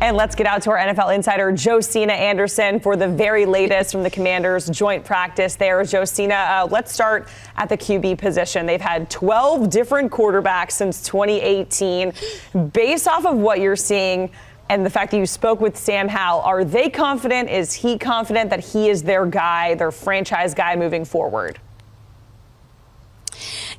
And let's get out to our NFL insider, Josina Anderson, for the very latest from the Commanders joint practice there. Josina, let's start at the QB position. They've had 12 different quarterbacks since 2018. Based off of what you're seeing and the fact that you spoke with Sam Howell, are they confident? Is he confident that he is their guy, their franchise guy moving forward?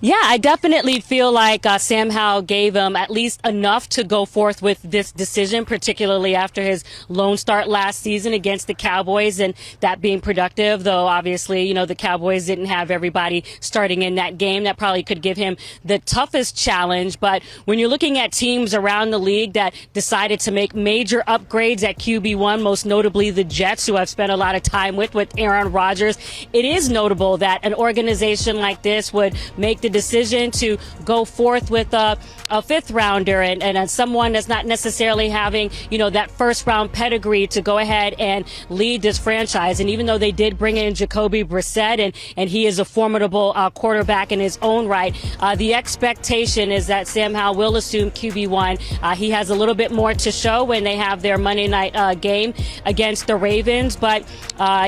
Yeah, I definitely feel like Sam Howell gave him at least enough to go forth with this decision, particularly after his lone start last season against the Cowboys, and that being productive, though obviously, you know, the Cowboys didn't have everybody starting in that game. That probably could give him the toughest challenge. But when you're looking at teams around the league that decided to make major upgrades at QB1, most notably the Jets, who I've spent a lot of time with Aaron Rodgers, it is notable that an organization like this would make the decision to go forth with a fifth rounder and someone that's not necessarily having, you know, that first round pedigree to go ahead and lead this franchise. And even though they did bring in Jacoby Brissett and he is a formidable quarterback in his own right, the expectation is that Sam Howell will assume QB1. He has a little bit more to show when they have their Monday night game against the Ravens, but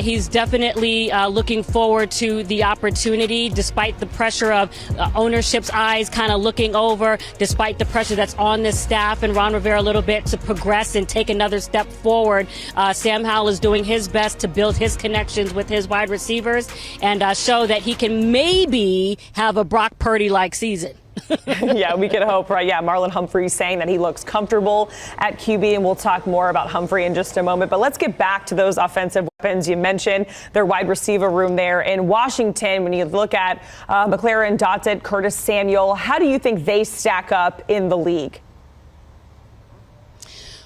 he's definitely looking forward to the opportunity despite the pressure of ownership's eyes kind of looking over, despite the pressure that's on this staff and Ron Rivera a little bit to progress and take another step forward. Sam Howell is doing his best to build his connections with his wide receivers and show that he can maybe have a Brock Purdy-like season. Yeah, we could hope, right? Yeah, Marlon Humphrey saying that he looks comfortable at QB, and we'll talk more about Humphrey in just a moment. But let's get back to those offensive weapons. You mentioned their wide receiver room there in Washington. When you look at McLaren, Dotson, Curtis Samuel, how do you think they stack up in the league?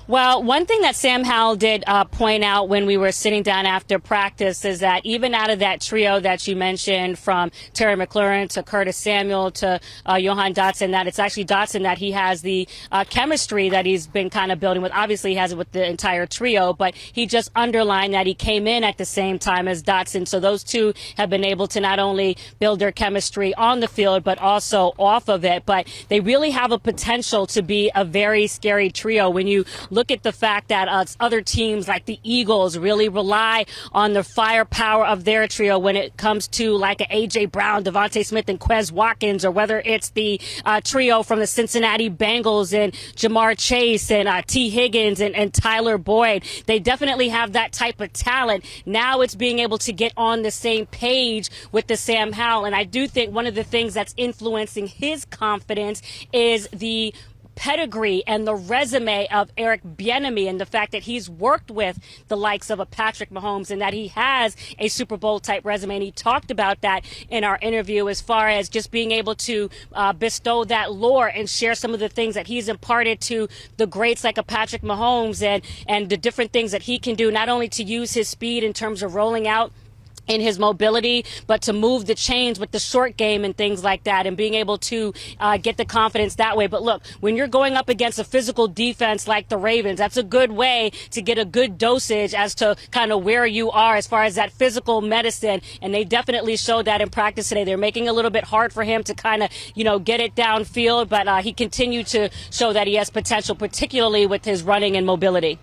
Well, one thing that Sam Howell did point out when we were sitting down after practice is that even out of that trio that you mentioned, from Terry McLaurin to Curtis Samuel to Johan Dotson, that it's actually Dotson that he has the chemistry that he's been kind of building with. Obviously, he has it with the entire trio, but he just underlined that he came in at the same time as Dotson. So those two have been able to not only build their chemistry on the field, but also off of it. But they really have a potential to be a very scary trio. When you look at the fact that other teams like the Eagles really rely on the firepower of their trio when it comes to like a A.J. Brown, Devontae Smith, and Quez Watkins, or whether it's the trio from the Cincinnati Bengals and Jamar Chase and T. Higgins and Tyler Boyd. They definitely have that type of talent. Now it's being able to get on the same page with the Sam Howell. And I do think one of the things that's influencing his confidence is the pedigree and the resume of Eric Bieniemy, and the fact that he's worked with the likes of a Patrick Mahomes and that he has a Super Bowl type resume. And he talked about that in our interview as far as just being able to bestow that lore and share some of the things that he's imparted to the greats like a Patrick Mahomes and the different things that he can do, not only to use his speed in terms of rolling out in his mobility, but to move the chains with the short game and things like that, and being able to get the confidence that way. But look, when you're going up against a physical defense like the Ravens, that's a good way to get a good dosage as to kind of where you are as far as that physical medicine. And they definitely showed that in practice today. They're making it a little bit hard for him to kind of, you know, get it downfield, but he continued to show that he has potential, particularly with his running and mobility.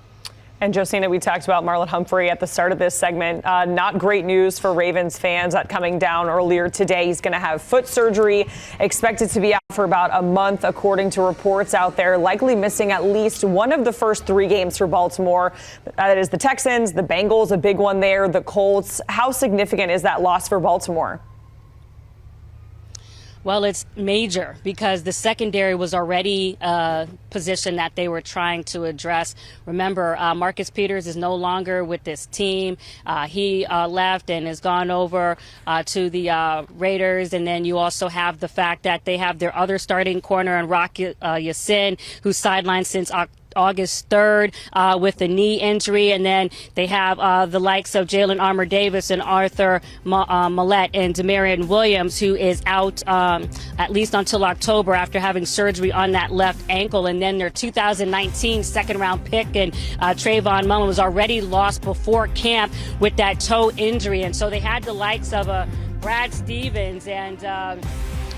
And Josina, we talked about Marlon Humphrey at the start of this segment. Not great news for Ravens fans. That coming down earlier today. He's going to have foot surgery, expected to be out for about a month, according to reports out there. Likely missing at least one of the first 3 games for Baltimore. That is the Texans, the Bengals, a big one there, the Colts. How significant is that loss for Baltimore? Well, it's major because the secondary was already a position that they were trying to address. Remember, Marcus Peters is no longer with this team. He left and has gone over to the Raiders. And then you also have the fact that they have their other starting corner, and Rock Yassin, who's sidelined since August 3rd with a knee injury. And then they have the likes of Jalen Armour-Davis and Arthur Millette and Demarion Williams, who is out at least until October after having surgery on that left ankle. And then their 2019 second-round pick and Trayvon Mullen was already lost before camp with that toe injury. And so they had the likes of Brad Stevens and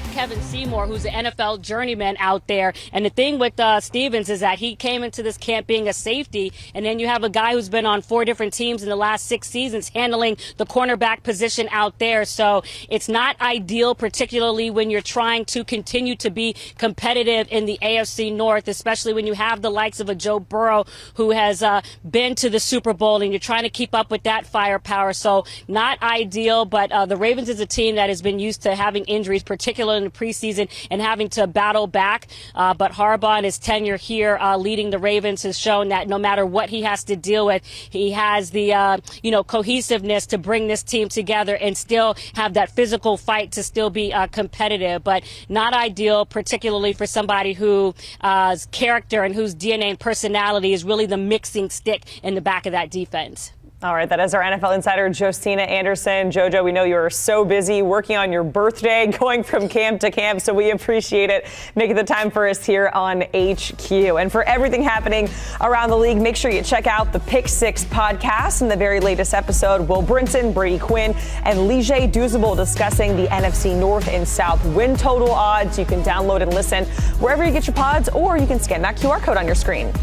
Kevin Seymour, who's an NFL journeyman out there. And the thing with Stevens is that he came into this camp being a safety, and then you have a guy who's been on 4 different teams in the last 6 seasons handling the cornerback position out there. So it's not ideal, particularly when you're trying to continue to be competitive in the AFC North, especially when you have the likes of a Joe Burrow who has been to the Super Bowl, and you're trying to keep up with that firepower. So not ideal, but the Ravens is a team that has been used to having injuries, particularly in the preseason, and having to battle back. But Harbaugh in his tenure here leading the Ravens has shown that no matter what he has to deal with, he has the cohesiveness to bring this team together and still have that physical fight to still be competitive. But not ideal, particularly for somebody whose character and whose DNA and personality is really the mixing stick in the back of that defense. All right, that is our NFL insider, Josina Anderson. JoJo, we know you are so busy working on your birthday, going from camp to camp, so we appreciate it making the time for us here on HQ. And for everything happening around the league, make sure you check out the Pick 6 podcast. In the very latest episode, Will Brinson, Brady Quinn, and Lige Douzable discussing the NFC North and South win total odds. You can download and listen wherever you get your pods, or you can scan that QR code on your screen.